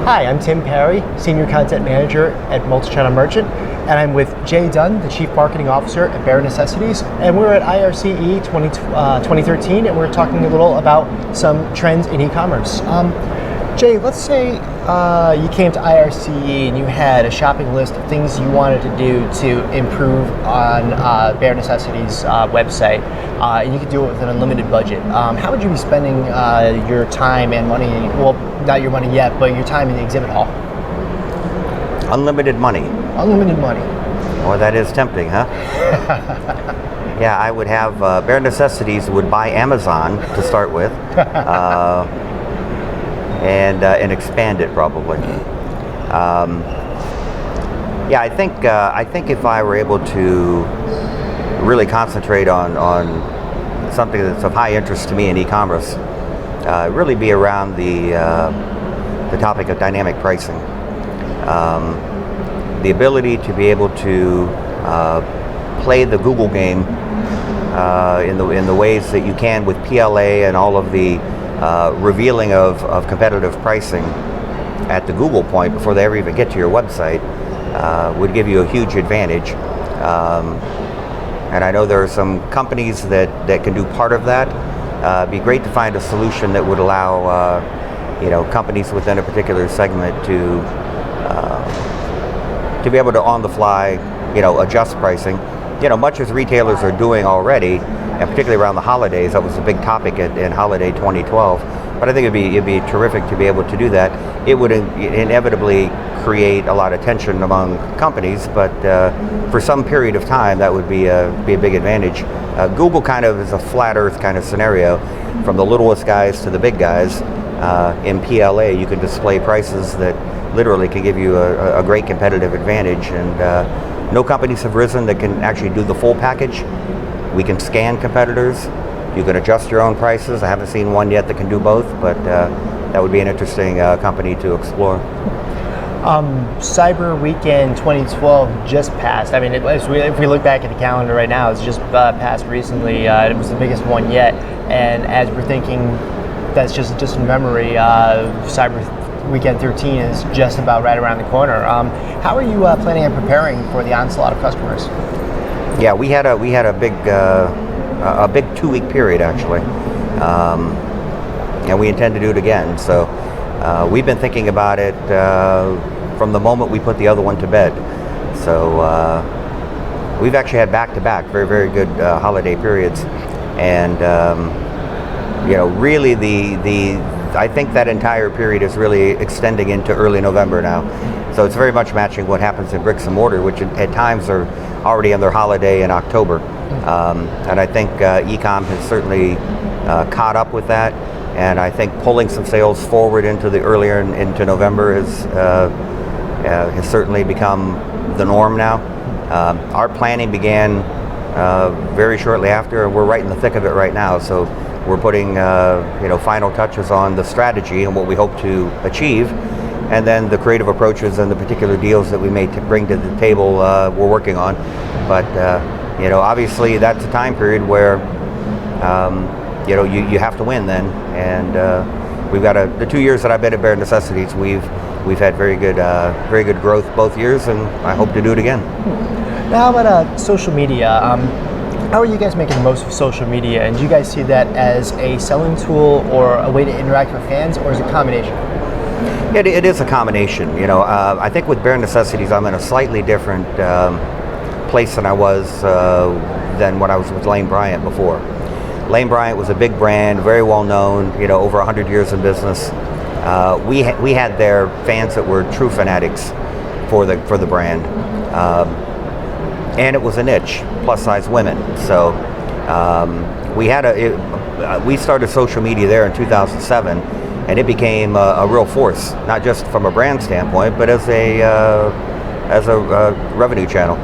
Hi, I'm Tim Perry, Senior Content Manager at Multichannel Merchant, and I'm with Jay Dunn, the Chief Marketing Officer at Bare Necessities, and we're at IRCE 2013, and we're talking a little about some trends in e-commerce. Jay, let's say you came to IRCE and you had a shopping list of things you wanted to do to improve on Bare Necessities website, and you could do it with an unlimited budget. How would you be spending your time and money, well, not your money yet, but your time in the exhibit hall? Unlimited money. Unlimited money. Well, that is tempting, huh? Yeah, I would have Bare Necessities would buy Amazon to start with. And expand it probably. Yeah, I think if I were able to really concentrate on something that's of high interest to me in e-commerce, really be around the topic of dynamic pricing. The ability to be able to play the Google game in the ways that you can with PLA and all of the revealing of competitive pricing at the Google point before they ever even get to your website would give you a huge advantage. And I know there are some companies that can do part of that. It'd be great to find a solution that would allow companies within a particular segment to be able to on the fly adjust pricing. Much as retailers are doing already, and particularly around the holidays. That was a big topic in holiday 2012. But I think it'd be terrific to be able to do that. It would inevitably create a lot of tension among companies, but for some period of time, that would be a big advantage. Google kind of is a flat Earth kind of scenario, from the littlest guys to the big guys. In PLA, you can display prices that literally can give you a great competitive advantage, and no companies have risen that can actually do the full package. We can scan competitors. You can adjust your own prices. I haven't seen one yet that can do both, but that would be an interesting company to explore. Cyber Weekend 2012 just passed. I mean, if we look back at the calendar right now, it's just passed recently. It was the biggest one yet. And as we're thinking, that's just a distant memory. Cyber Weekend 13 is just about right around the corner. How are you planning on preparing for the onslaught of customers? Yeah, we had a big 2-week period actually, and we intend to do it again. So we've been thinking about it from the moment we put the other one to bed. So we've actually had back-to-back very, very good holiday periods, and really I think that entire period is really extending into early November now. So it's very much matching what happens in bricks and mortar, which at times are already in their holiday in October. And I think e-com has certainly caught up with that. And I think pulling some sales forward into the earlier into November has certainly become the norm now. Our planning began very shortly after, and we're right in the thick of it right now. So we're putting final touches on the strategy and what we hope to achieve, and then the creative approaches and the particular deals that we may bring to the table we're working on. But obviously that's a time period where you have to win then, and we've got the 2 years that I've been at Bare Necessities, we've had very good growth both years, and I hope to do it again. Now, how about social media? How are you guys making the most of social media, and do you guys see that as a selling tool or a way to interact with fans, or is it a combination? It is a combination. I think with Bare Necessities, I'm in a slightly different place than I was than when I was with Lane Bryant before. Lane Bryant was a big brand, very well known, over 100 years in business. We had their fans that were true fanatics for the brand. And it was a niche, plus size women. So we started social media there in 2007, and it became a real force, not just from a brand standpoint, but as a revenue channel.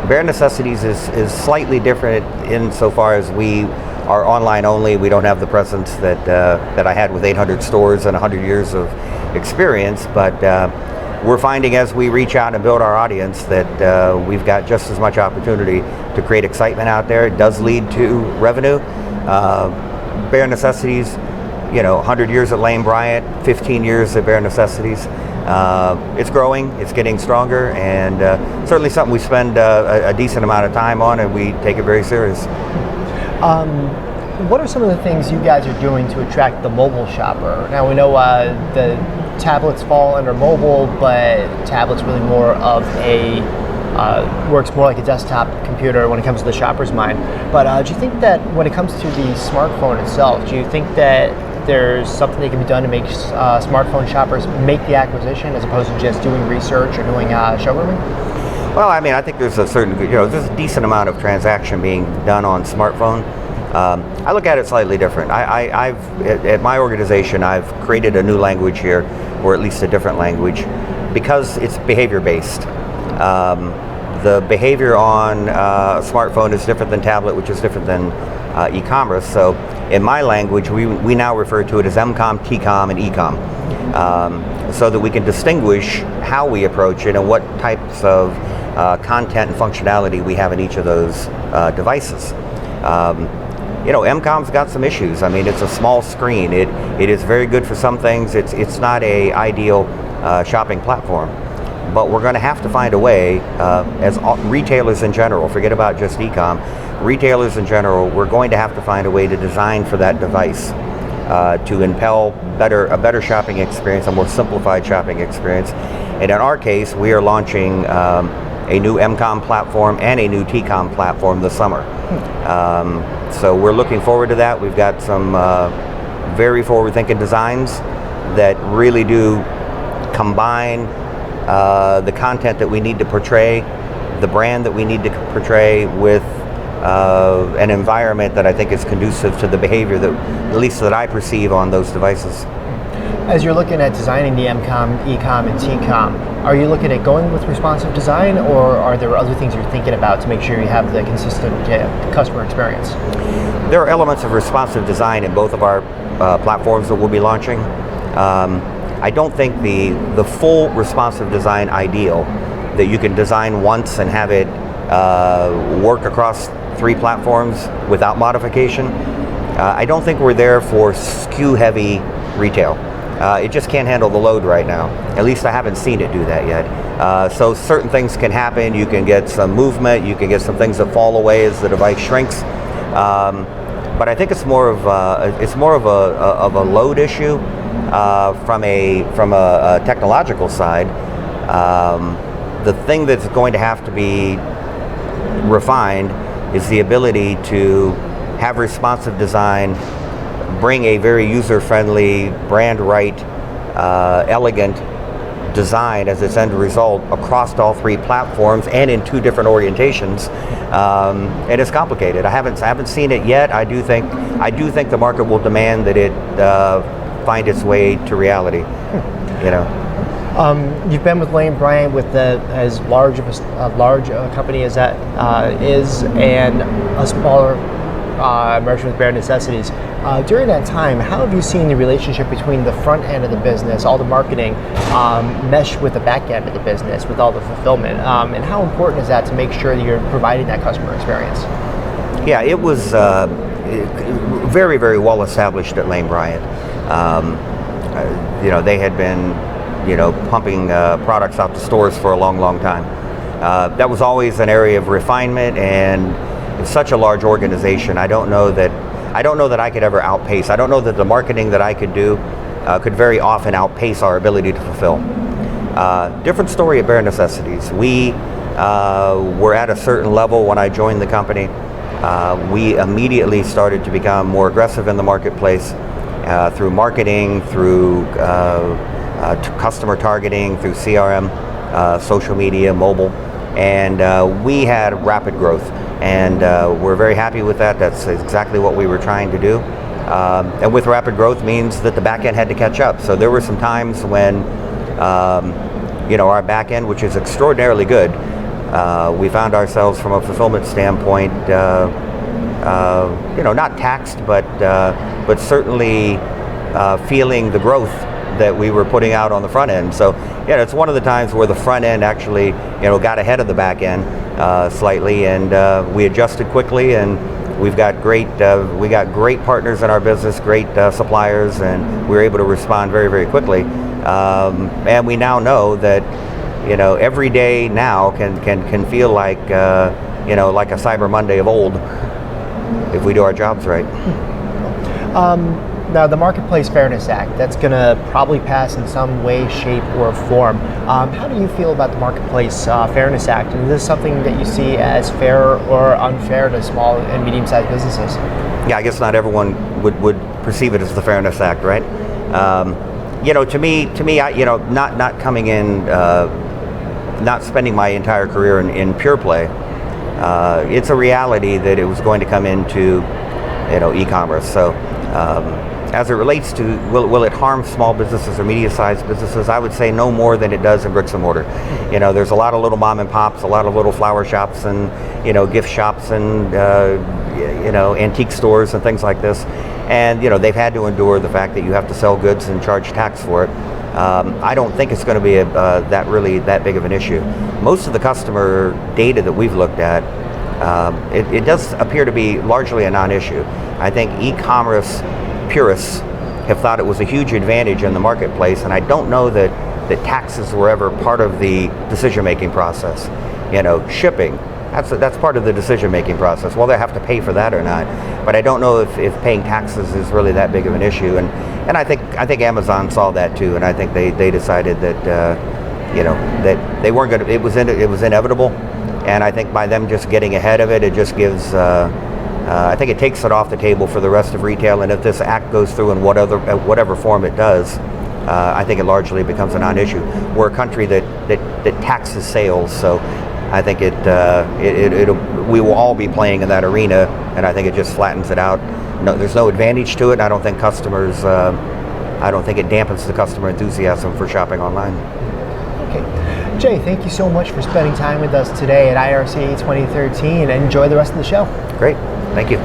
Bare Necessities is slightly different insofar as we are online only. We don't have the presence that I had with 800 stores and 100 years of experience, but we're finding as we reach out and build our audience that we've got just as much opportunity to create excitement out there. It does lead to revenue. Bare Necessities, 100 years at Lane Bryant, 15 years at Bare Necessities. It's growing, it's getting stronger, and certainly something we spend a decent amount of time on, and we take it very serious. What are some of the things you guys are doing to attract the mobile shopper? Now we know the tablets fall under mobile, but tablets really more of a works more like a desktop computer when it comes to the shopper's mind. But do you think that when it comes to the smartphone itself, do you think that there's something that can be done to make smartphone shoppers make the acquisition as opposed to just doing research or doing showrooming? Well, I mean, I think there's a certain, there's a decent amount of transaction being done on smartphone. I look at it slightly different. At my organization, I've created a new language here, or at least a different language, because it's behavior-based. The behavior on a smartphone is different than tablet, which is different than e-commerce. So in my language, we now refer to it as MCOM, TCOM, and ECOM, so that we can distinguish how we approach it and what types of content and functionality we have in each of those devices. MCOM's got some issues. I mean, it's a small screen. It is very good for some things. It's not a ideal shopping platform. But we're going to have to find a way, as retailers in general, forget about just e-com, retailers in general, we're going to have to find a way to design for that device to impel a better shopping experience, a more simplified shopping experience. And in our case, we are launching a new MCOM platform and a new TCOM platform this summer. So we're looking forward to that. We've got some very forward-thinking designs that really do combine the content that we need to portray, the brand that we need to portray, with an environment that I think is conducive to the behavior that, at least that I perceive on those devices. As you're looking at designing the MCOM, ECOM, and TCOM, are you looking at going with responsive design, or are there other things you're thinking about to make sure you have the consistent customer experience? There are elements of responsive design in both of our platforms that we'll be launching. I don't think the full responsive design ideal, that you can design once and have it work across 3 platforms without modification. I don't think we're there for SKU heavy retail. It just can't handle the load right now. At least I haven't seen it do that yet. So certain things can happen. You can get some movement. You can get some things that fall away as the device shrinks. But I think it's more of a load issue from a technological side. The thing that's going to have to be refined is the ability to have responsive design, bring a very user-friendly, brand-right, elegant design as its end result across all 3 platforms and in 2 different orientations. And it's complicated. I haven't seen it yet. I do think the market will demand that it find its way to reality. You've been with Lane Bryant with as large of a company as that is, and a smaller merchant with Bare Necessities. During that time, how have you seen the relationship between the front end of the business, all the marketing, mesh with the back end of the business, with all the fulfillment? And how important is that to make sure that you're providing that customer experience? Yeah, it was very, very well established at Lane Bryant. They had been, pumping products out to stores for a long, long time. That was always an area of refinement, and it's such a large organization. I don't know that I could ever outpace. I don't know that the marketing that I could do could very often outpace our ability to fulfill. Different story at Bare Necessities. We were at a certain level when I joined the company. We immediately started to become more aggressive in the marketplace through marketing, through customer targeting, through CRM, social media, mobile, and we had rapid growth. And we're very happy with that. That's exactly what we were trying to do. And with rapid growth means that the back end had to catch up. So there were some times when, our back end, which is extraordinarily good, we found ourselves from a fulfillment standpoint, not taxed, but certainly feeling the growth that we were putting out on the front end. So it's one of the times where the front end actually got ahead of the back end slightly, and we adjusted quickly, and we've got great partners in our business, great suppliers, and we were able to respond very, very quickly. And we now know that, every day now can feel like like a Cyber Monday of old if we do our jobs right. Now, the Marketplace Fairness Act, that's going to probably pass in some way, shape, or form. How do you feel about the Marketplace Fairness Act? And is this something that you see as fair or unfair to small and medium-sized businesses? Yeah, I guess not everyone would perceive it as the Fairness Act, right? To me, not coming in, not spending my entire career in pure play, it's a reality that it was going to come into, e-commerce. So, as it relates to will it harm small businesses or medium-sized businesses, I would say no more than it does in bricks and mortar. There's a lot of little mom and pops, a lot of little flower shops and gift shops and antique stores and things like this, and they've had to endure the fact that you have to sell goods and charge tax for it. I don't think it's going to be that big of an issue. Most of the customer data that we've looked at, it does appear to be largely a non-issue. I think e-commerce purists have thought it was a huge advantage in the marketplace, and I don't know that taxes were ever part of the decision-making process. Shipping, that's part of the decision-making process. Well, they have to pay for that or not, but I don't know if paying taxes is really that big of an issue. And I think Amazon saw that too, and I think they decided that that they weren't going to. It was inevitable, and I think by them just getting ahead of it, it just gives. I think it takes it off the table for the rest of retail, and if this act goes through in whatever form it does, I think it largely becomes a non-issue. We're a country that taxes sales, so I think we will all be playing in that arena, and I think it just flattens it out. No, there's no advantage to it, and I don't think it dampens the customer enthusiasm for shopping online. Okay. Jay, thank you so much for spending time with us today at IRCE 2013, and enjoy the rest of the show. Great. Thank you.